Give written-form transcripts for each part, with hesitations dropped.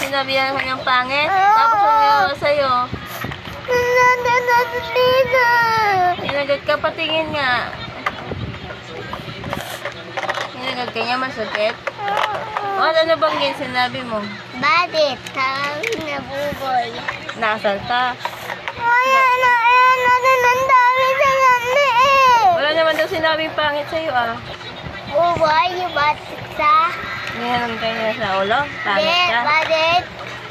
sinabihan ka niyang pangit? Tapos ang ginawa sa'yo? Hinagat ka, patingin nga. Hinagat ka niya, masakit? Ano bang sinabi mo? Bakit? Sabi na buboy. Nakasal ka? Ayan, ang dami sa lami eh. Wala naman daw sinabing pangit sa'yo ah. Buboy, bakit sa? Nihanong ka niya sa ulo? Pangit ka? Bakit?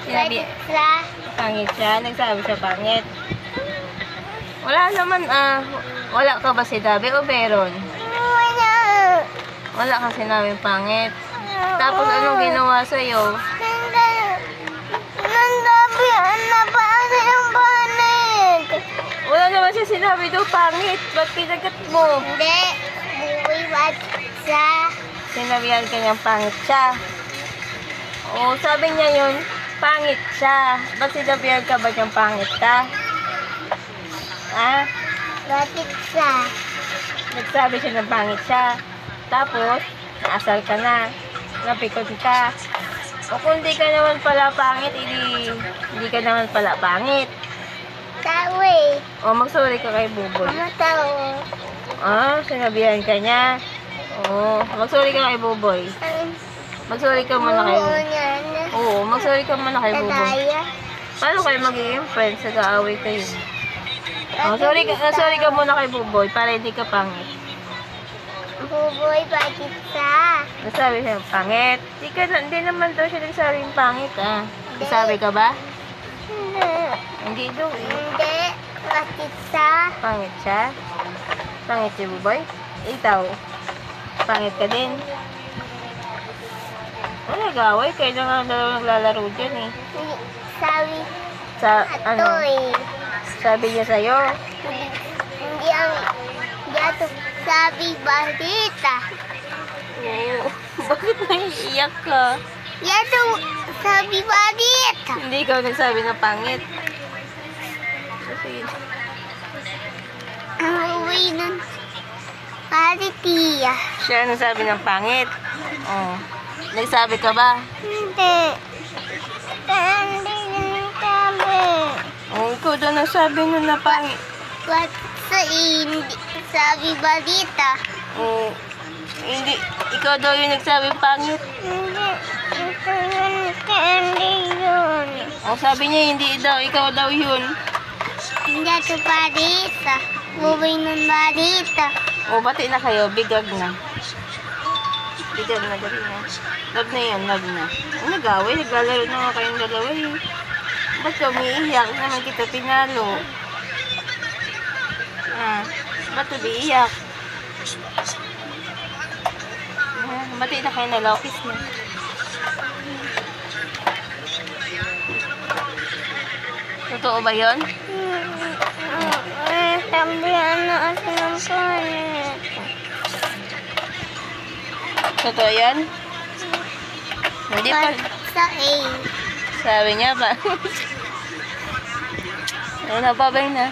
Sinabi, Bakit sa? pangit siya? Nagsabi siya pangit? Wala naman ah. Wala ka ba sinabi o meron? Wala. Wala ka sinabing pangit. Tapos anong ginawa sa'yo? Nandabi, na paano yung panit? Wala naman siya sinabi daw pangit. Ba't pinagat mo? Hindi. Buboy, bakit sa? Sinabihan ka niyang pangit siya. Oo, sabi niya yun, pangit siya. Ba't sinabihan ka ba niyang pangit ka? Ha? Bakit sa? Nagsabi siya ng pangit siya. Tapos, naasal ka na. Napikot ka. O kung di ka naman pala pangit, hindi ka naman pala pangit. Tawi. O, magsorry ka kay Buboy. Ano tao? Ah, sinabihan ka niya. Oo, magsorry ka kay Buboy. Magsorry ka muna kay Buboy. Oo, magsorry ka muna kay Buboy. Tataya. Paano kayo magiging friends? Nag-aaway kayo. Oh, sorry ka muna kay Buboy para hindi ka pangit. Buboy, bakit sa? Nasabi siya, pangit. Hindi naman daw siya nagsabing pangit, ah. Nasabi ka ba? Hindi. Hindi daw, eh. Hindi. Bakit sa? Pangit siya. Pangit si Buboy. Ikaw, pangit ka din. Wala, nag-aaway. Kayo na nga dalawa naglalaro dyan, eh. Sabi, Ano? atoy. Sabi niya sa'yo. Hindi ang, yato, sabi, balita. Oo. Bakit naiiyak ka? Yato, sabi, balita. Hindi ikaw nagsabi na pangit. Sige. Ang uwi nun, balitiya. Siya nagsabi ng pangit. Oh. Nagsabi ka ba? Hindi. Hindi sabi. Oh, ikaw daw nagsabi nun na pangit. Ba't sa hindi, sabi, balita. Oh. Hindi. Ikaw daw yung nagsabi pangit. Hindi. Hindi yun. Oh, sabi niya hindi daw. Ikaw daw yun. Hindi ito balita. Uwi nun balita. Oh, bati na kayo. Bigag na. Bigag na. Dali na. Love na yan. Love na. Oh, nag-away. Naglalaro na nga kayong dalawa eh. Ba't ka umiiyak? Naman kita pinalo. Ah, ba't umiiyak? Ah, bati na kayo na lokis na. Totoo ba yun? Tambihan na kasi ng panit. Totoo yan? Hindi pa. Sa A. Sabi niya ba? Ayun na, babay na.